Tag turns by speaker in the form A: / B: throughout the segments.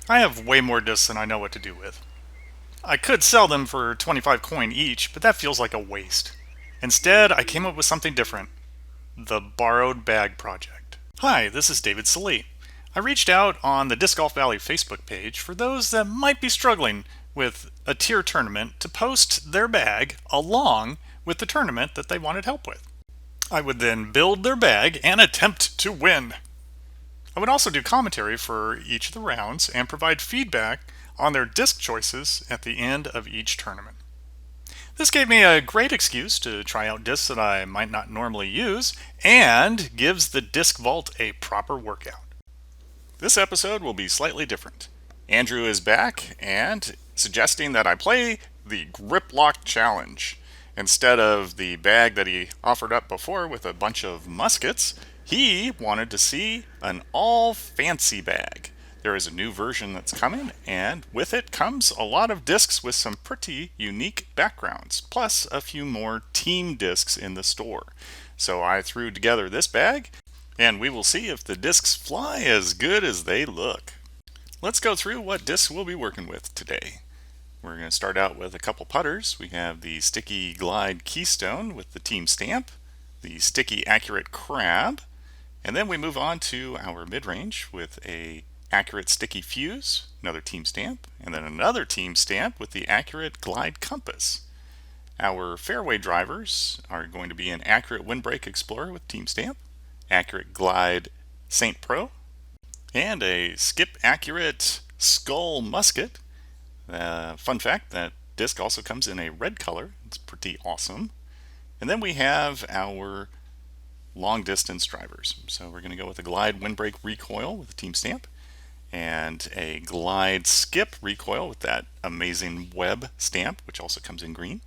A: I have way more discs than I know what to do with. I could sell them for 25 coin each, but that feels like a waste. Instead, I came up with something different: the Borrowed Bag Project. Hi, this is David Salee. I reached out on the Disc Golf Valley Facebook page for those that might be struggling with a tier tournament to post their bag along with the tournament that they wanted help with. I would then build their bag and attempt to win. I would also do commentary for each of the rounds and provide feedback on their disc choices at the end of each tournament. This gave me a great excuse to try out discs that I might not normally use and gives the Disc Vault a proper workout. This episode will be slightly different. Andrew is back and suggesting that I play the Griplock Challenge. Instead of the bag that he offered up before with a bunch of muskets, he wanted to see an all fancy bag. There is a new version that's coming, and with it comes a lot of discs with some pretty unique backgrounds, plus a few more team discs in the store. So I threw together this bag, and we will see if the discs fly as good as they look. Let's go through what discs we'll be working with today. We're going to start out with a couple putters. We have the Sticky Glide Keystone with the team stamp, the Sticky Accurate Crab, and then we move on to our mid-range with a Accurate Sticky Fuse, another team stamp, and then another team stamp with the Accurate Glide Compass. Our fairway drivers are going to be an Accurate Windbreak Explorer with team stamp, Accurate Glide Saint Pro, and a Skip Accurate Skull Musket. Fun fact, that disc also comes in a red color. It's pretty awesome. And then we have our long distance drivers. So we're going to go with a Glide Windbreak Recoil with a team stamp, and a Glide Skip Recoil with that amazing web stamp, which also comes in green.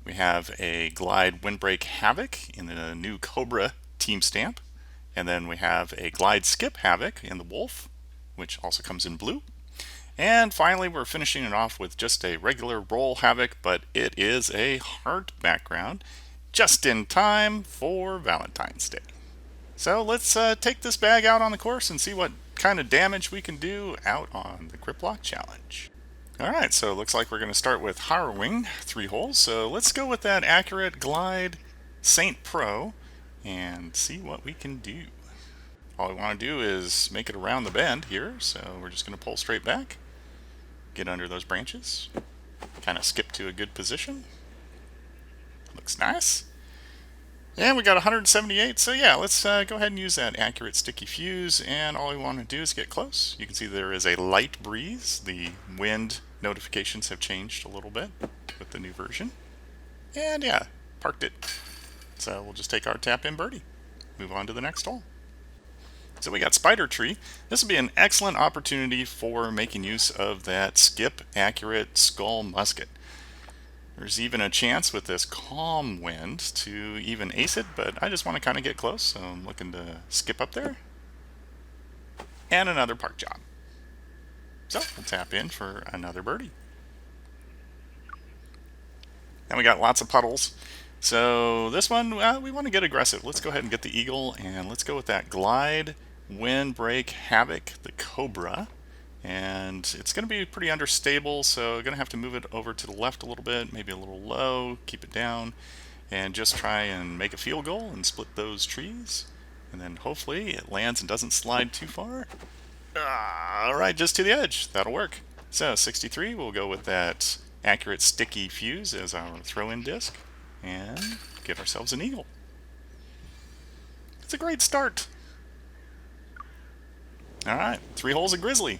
A: We have a Glide Windbreak Havoc in the new Cobra team stamp, and then we have a Glide Skip Havoc in the Wolf, which also comes in blue. And finally, we're finishing it off with just a regular Roll Havoc, but it is a heart background, just in time for Valentine's Day. So let's take this bag out on the course and see what kind of damage we can do out on the Griplock Challenge. Alright, so it looks like we're going to start with Harrowing, 3 holes. So let's go with that Accurate Glide Saint Pro and see what we can do. All we want to do is make it around the bend here, so we're just going to pull straight back, get under those branches, kind of skip to a good position. Looks nice. And we got 178, so yeah, let's go ahead and use that Accurate Sticky Fuse, and all we want to do is get close. You can see there is a light breeze. The wind notifications have changed a little bit with the new version. And yeah, parked it. So we'll just take our tap in birdie. Move on to the next hole. So we got Spider Tree. This will be an excellent opportunity for making use of that Skip Accurate Skull Musket. There's even a chance with this calm wind to even ace it, but I just want to kind of get close, so I'm looking to skip up there. And another park job. So we'll tap in for another birdie. Then we got lots of puddles. So this one, we want to get aggressive. Let's go ahead and get the Eagle, and let's go with that Glide Windbreak Havoc, the Cobra. And it's going to be pretty understable, so I'm going to have to move it over to the left a little bit, maybe a little low, keep it down, and just try and make a field goal and split those trees. And then hopefully it lands and doesn't slide too far. Alright, just to the edge. That'll work. So 63, we'll go with that Accurate Sticky Fuse as our throw-in disc, and get ourselves an Eagle. It's a great start. Alright, 3 holes of Grizzly.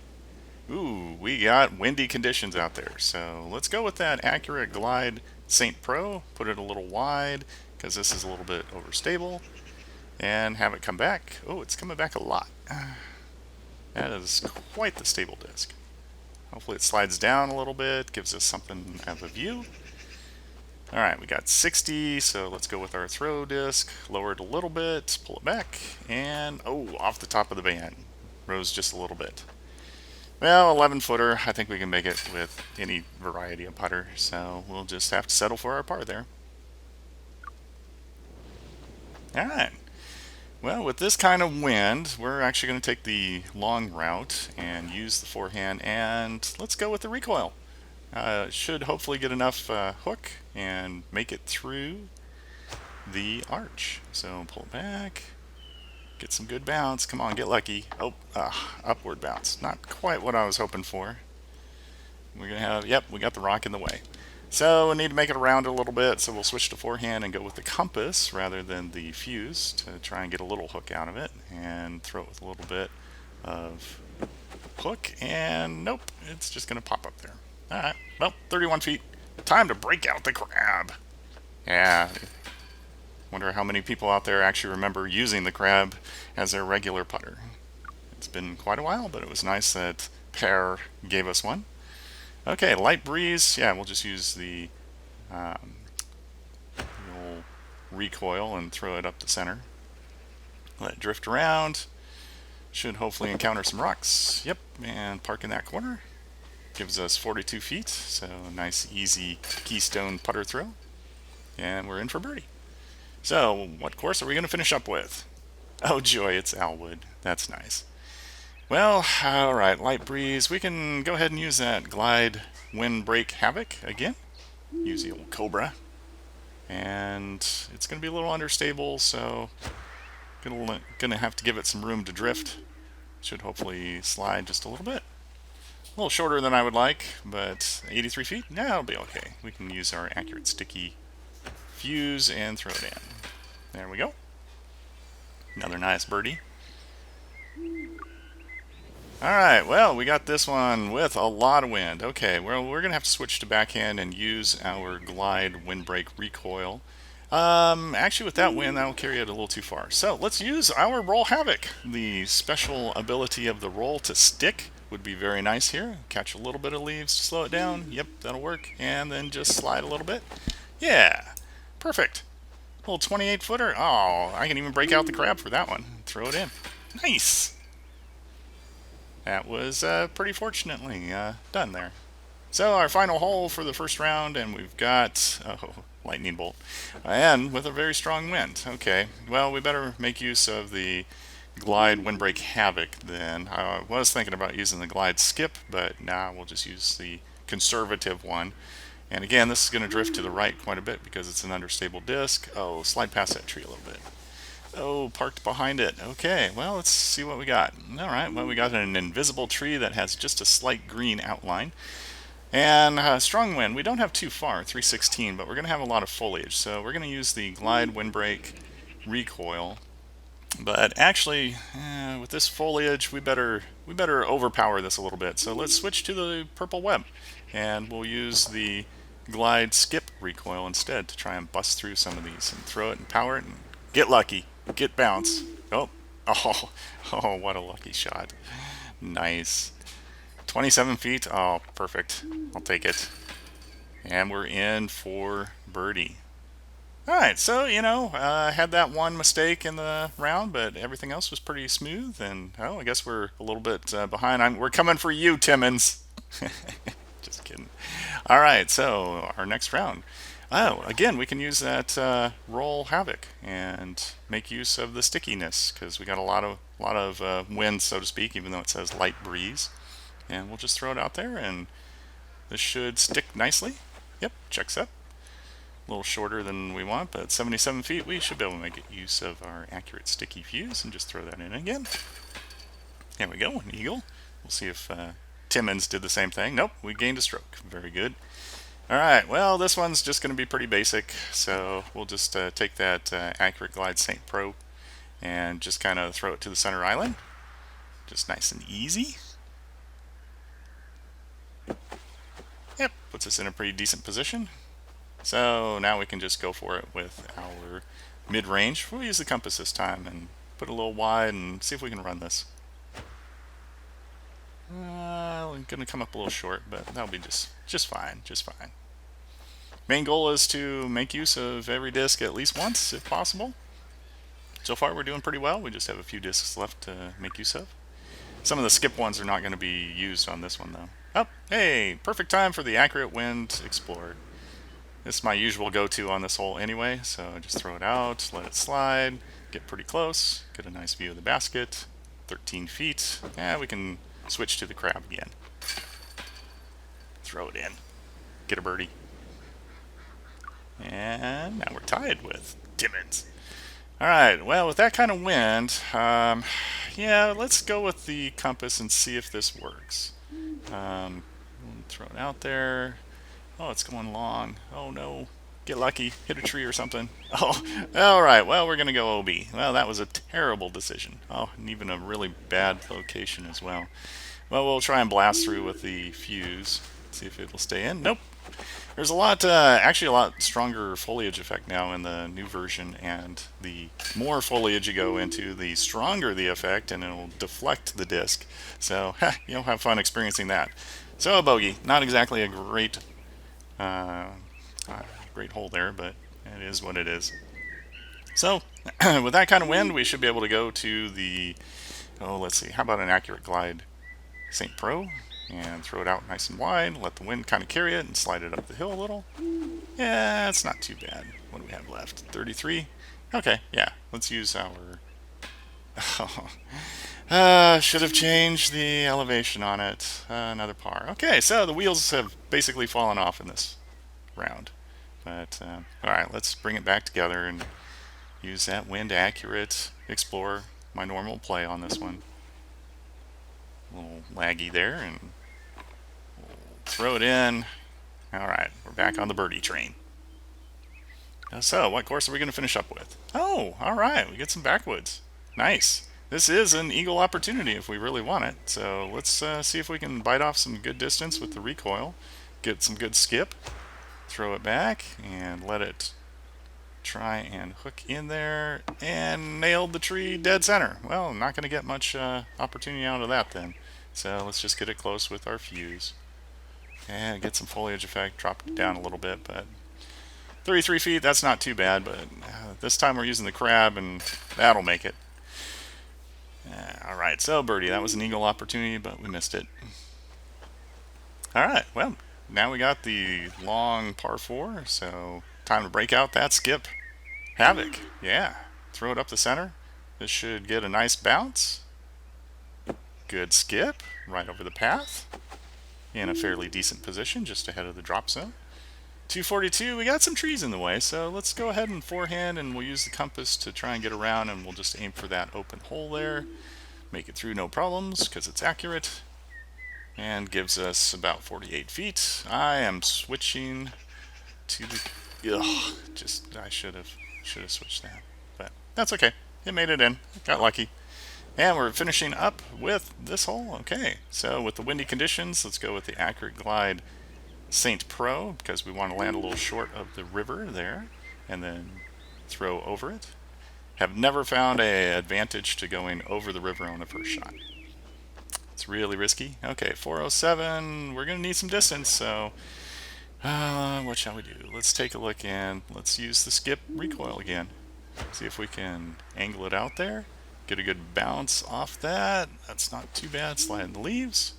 A: Ooh, we got windy conditions out there. So let's go with that Accurate Glide Saint Pro. Put it a little wide because this is a little bit overstable. And have it come back. Oh, it's coming back a lot. That is quite the stable disc. Hopefully it slides down a little bit, gives us something of a view. Alright, we got 60, so let's go with our throw disc. Lower it a little bit, pull it back, and off the top of the band. Rose just a little bit. Well, 11-footer, I think we can make it with any variety of putter, so we'll just have to settle for our par there. Alright, Well, with this kind of wind, we're actually going to take the long route and use the forehand, and let's go with the recoil. Should hopefully get enough hook and make it through the arch. So pull it back, get some good bounce. Come on, get lucky. Oh, upward bounce. Not quite what I was hoping for. We're going to have, yep, we got the rock in the way. So we need to make it around a little bit, so we'll switch to forehand and go with the compass rather than the fuse to try and get a little hook out of it, and throw it with a little bit of hook, and nope, it's just going to pop up there. Alright, well, 31 feet. Time to break out the crab. Yeah, wonder how many people out there actually remember using the crab as their regular putter. It's been quite a while, but it was nice that Pear gave us one. Okay, light breeze. Yeah, we'll just use the old recoil and throw it up the center. Let it drift around. Should hopefully encounter some rocks. Yep, and park in that corner. Gives us 42 feet, so a nice, easy keystone putter throw. And we're in for birdie. So, what course are we going to finish up with? Oh joy, it's Alwood. That's nice. Well, alright, light breeze. We can go ahead and use that glide windbreak havoc again. Use the old Cobra. And it's going to be a little understable, so gonna have to give it some room to drift. Should hopefully slide just a little bit. A little shorter than I would like, but 83 feet? Yeah, it'll be okay. We can use our accurate sticky fuse and throw it in. There we go. Another nice birdie. Alright, well, we got this one with a lot of wind. Okay, well, we're going to have to switch to backhand and use our glide windbreak recoil. Actually, with that wind, that'll carry it a little too far. So, let's use our roll havoc. The special ability of the roll to stick would be very nice here. Catch a little bit of leaves to slow it down. Yep, that'll work. And then just slide a little bit. Yeah, perfect. Little 28-footer. Oh, I can even break out the crab for that one. Throw it in. Nice. That was pretty fortunately done there. So our final hole for the first round, and we've got, lightning bolt, and with a very strong wind. Okay, well, we better make use of the glide windbreak havoc then. I was thinking about using the glide skip, but nah, we'll just use the conservative one. And again, this is going to drift to the right quite a bit because it's an understable disc. Oh, slide past that tree a little bit. Oh, parked behind it. Okay, well, let's see what we got. Alright, well, we got an invisible tree that has just a slight green outline. And strong wind. We don't have too far, 316, but we're going to have a lot of foliage. So we're going to use the glide windbreak recoil. But actually, with this foliage, we better overpower this a little bit. So let's switch to the purple web. And we'll use the glide skip recoil instead to try and bust through some of these and throw it and power it and get lucky. Get bounce. Oh, what a lucky shot. Nice. 27 feet. Oh, perfect. I'll take it. And we're in for birdie. Alright, so, had that one mistake in the round, but everything else was pretty smooth. And, I guess we're a little bit behind. We're coming for you, Timmons. Just kidding. Alright, so our next round. Oh, again, we can use that roll havoc and make use of the stickiness because we got a lot of wind, so to speak, even though it says light breeze. And we'll just throw it out there, and this should stick nicely. Yep, checks up. A little shorter than we want, but 77 feet, we should be able to make use of our accurate sticky fuse and just throw that in again. There we go, an eagle. We'll see if Timmons did the same thing. Nope, we gained a stroke. Very good. Alright, well, this one's just going to be pretty basic, so we'll just take that Accurate Glide St. Pro and just kind of throw it to the center island. Just nice and easy. Yep, puts us in a pretty decent position. So now we can just go for it with our mid-range. We'll use the compass this time and put it a little wide and see if we can run this. I'm going to come up a little short, but that'll be just fine, just fine. Main goal is to make use of every disc at least once, if possible. So far we're doing pretty well. We just have a few discs left to make use of. Some of the skip ones are not going to be used on this one, though. Oh, hey, perfect time for the Accurate Wind Explored. This is my usual go-to on this hole anyway, so just throw it out, let it slide, get pretty close, get a nice view of the basket. 13 feet. Yeah, we can switch to the crab again. Throw it in. Get a birdie. And now we're tied with Timmons. All right, well, with that kind of wind, yeah, let's go with the compass and see if this works. Throw it out there. Oh, it's going long. Oh, no. Get lucky. Hit a tree or something. Oh, all right. Well, we're going to go OB. Well, that was a terrible decision. Oh, and even a really bad location as well. Well, we'll try and blast through with the fuse. See if it'll stay in. Nope. There's a lot, actually a lot stronger foliage effect now in the new version, and the more foliage you go into, the stronger the effect, and it'll deflect the disc. So, you'll have fun experiencing that. So, a bogey. Not exactly a great great hole there, but it is what it is. So, with that kind of wind, we should be able to go to the, oh, let's see, how about an accurate glide St. Pro, and throw it out nice and wide, let the wind kind of carry it, and slide it up the hill a little. Yeah, it's not too bad. What do we have left? 33? Okay, yeah, let's use our, should have changed the elevation on it. Another par. Okay, so the wheels have basically fallen off in this round. But, alright, let's bring it back together and use that wind accurate Explorer, my normal play on this one. A little laggy there, and we'll throw it in. Alright, we're back on the birdie train. So, what course are we going to finish up with? Oh, alright, we get some backwoods. Nice. This is an eagle opportunity if we really want it. So let's see if we can bite off some good distance with the recoil. Get some good skip. Throw it back and let it try and hook in there, and nailed the tree dead center. Well, not going to get much opportunity out of that then. So let's just get it close with our fuse. And get some foliage effect, drop it down a little bit, but 33 feet, that's not too bad, but this time we're using the crab, and that'll make it. Alright, so birdie, that was an eagle opportunity, but we missed it. Alright, well, now we got the long par 4, so time to break out that skip. Havoc, yeah. Throw it up the center. This should get a nice bounce. Good skip, right over the path. In a fairly decent position, just ahead of the drop zone. 242, we got some trees in the way, so let's go ahead and forehand, and we'll use the compass to try and get around, and we'll just aim for that open hole there. Make it through no problems, because it's accurate. And gives us about 48 feet. I am switching to the... Ugh, I should have switched that. But that's okay. It made it in. Got lucky. And we're finishing up with this hole. Okay, so with the windy conditions, let's go with the accurate glide St. Pro, because we want to land a little short of the river there, and then throw over it. Have never found an advantage to going over the river on the first shot. It's really risky. Okay, 407. We're going to need some distance, so what shall we do? Let's take a look, and let's use the skip recoil again. See if we can angle it out there. Get a good bounce off that. That's not too bad. Slide in the leaves.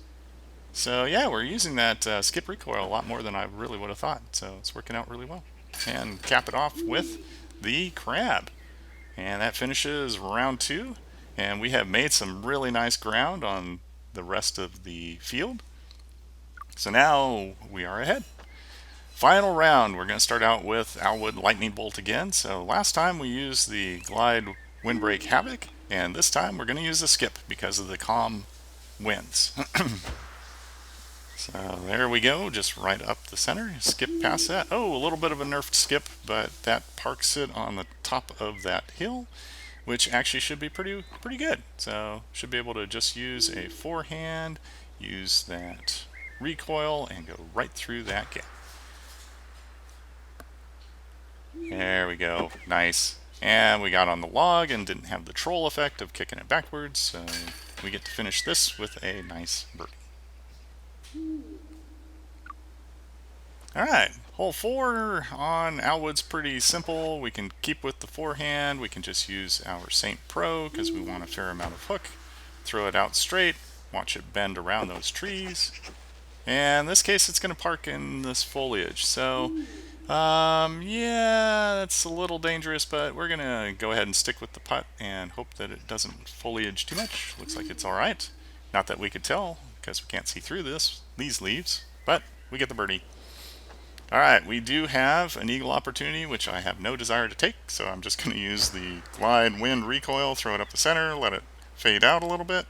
A: So yeah, we're using that skip recoil a lot more than I really would have thought. So it's working out really well. And cap it off with the crab. And that finishes round 2. And we have made some really nice ground on the rest of the field. So now we are ahead. Final round, we're going to start out with Alwood Lightning Bolt again. So last time we used the Glide Windbreak Havoc, and this time we're going to use the skip because of the calm winds. So there we go, just right up the center, skip past that. Oh, a little bit of a nerfed skip, but that parks it on the top of that hill, which actually should be pretty good. So should be able to just use a forehand, use that recoil, and go right through that gap. There we go, nice. And we got on the log and didn't have the troll effect of kicking it backwards, so we get to finish this with a nice birdie. Alright, hole 4 on Alwood's pretty simple. We can keep with the forehand. We can just use our St. Pro because we want a fair amount of hook. Throw it out straight, watch it bend around those trees. And in this case, it's going to park in this foliage. So Yeah, that's a little dangerous, but we're gonna go ahead and stick with the putt and hope that it doesn't foliage too much. Looks like it's all right. Not that we could tell because we can't see through these leaves, but we get the birdie. All right, we do have an eagle opportunity, which I have no desire to take, so I'm just going to use the glide wind recoil, throw it up the center, let it fade out a little bit.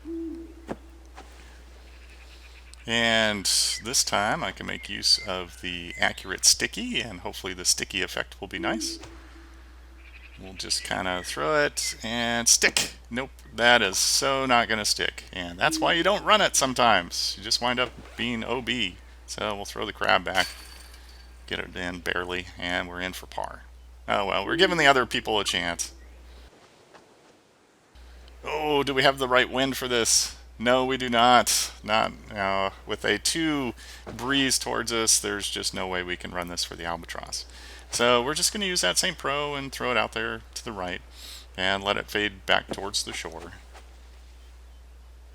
A: And this time I can make use of the accurate sticky, and hopefully the sticky effect will be nice. We'll just kind of throw it and stick. Nope, that is so not going to stick. And that's why you don't run it sometimes. You just wind up being OB. So we'll throw the crab back, get it in barely, and we're in for par. Oh well, we're giving the other people a chance. Oh, do we have the right wind for this? No, we do not. Not with a 2 breeze towards us, there's just no way we can run this for the albatross. So we're just going to use that St. Pro and throw it out there to the right and let it fade back towards the shore.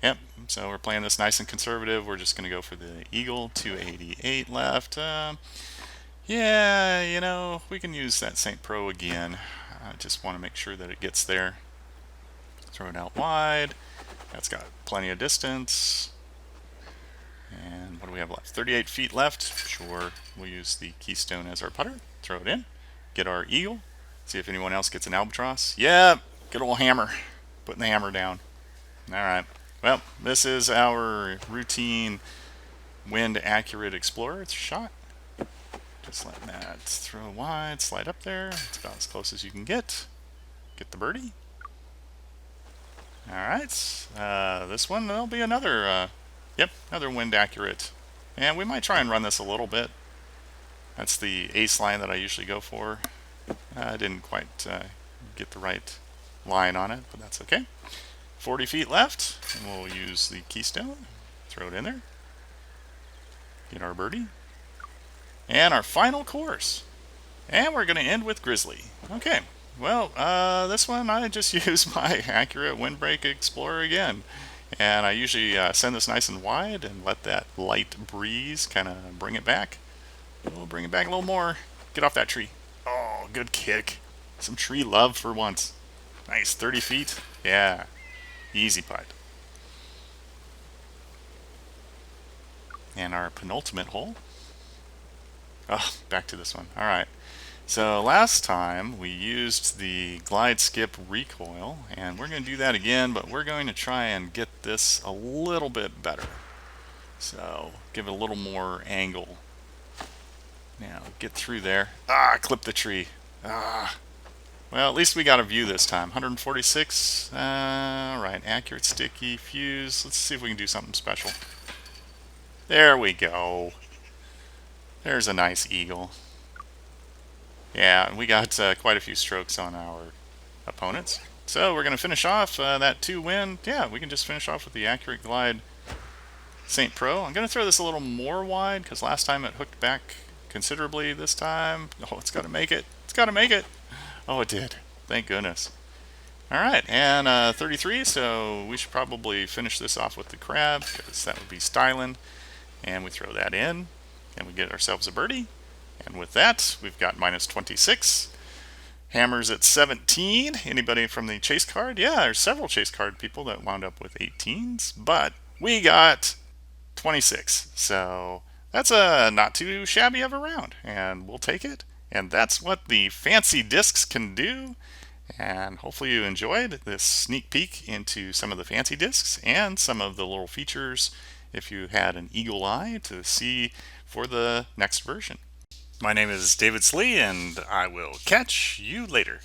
A: Yep, so we're playing this nice and conservative. We're just going to go for the eagle, 288 left. Yeah, we can use that St. Pro again. I just want to make sure that it gets there. Throw it out wide. That's got plenty of distance. And what do we have left? 38 feet left. Sure, we'll use the keystone as our putter. Throw it in. Get our eagle. See if anyone else gets an albatross. Yeah, good old hammer. Putting the hammer down. All right. Well, this is our routine wind accurate explorer. It's a shot. Just letting that throw wide, slide up there. It's about as close as you can get. Get the birdie. All right, this one, there'll be another, another wind accurate. And we might try and run this a little bit. That's the ace line that I usually go for. I didn't quite get the right line on it, but that's okay. 40 feet left, and we'll use the keystone. Throw it in there. Get our birdie. And our final course. And we're going to end with Grizzly. Okay. Well, this one I just use my accurate windbreak explorer again. And I usually send this nice and wide and let that light breeze kind of bring it back. We'll bring it back a little more. Get off that tree. Oh, good kick. Some tree love for once. Nice, 30 feet. Yeah, easy putt. And our penultimate hole. Oh, back to this one. All right. So last time we used the glide skip recoil, and we're going to do that again, but we're going to try and get this a little bit better. So give it a little more angle. Now get through there. Clip the tree. Well, at least we got a view this time. 146. All right, accurate sticky fuse. Let's see if we can do something special. There we go. There's a nice eagle. Yeah, we got quite a few strokes on our opponents. So we're going to finish off that 2 win. Yeah, we can just finish off with the accurate glide St. Pro. I'm going to throw this a little more wide because last time it hooked back considerably this time. Oh, it's got to make it. It's got to make it. Oh, it did. Thank goodness. All right, and 33, so we should probably finish this off with the crab because that would be styling. And we throw that in, and we get ourselves a birdie. And with that, we've got minus 26. Hammers at 17. Anybody from the chase card? Yeah, there's several chase card people that wound up with 18s, but we got 26. So that's a not too shabby of a round, and we'll take it. And that's what the fancy discs can do. And hopefully you enjoyed this sneak peek into some of the fancy discs and some of the little features if you had an eagle eye to see for the next version. My name is David Slee, and I will catch you later.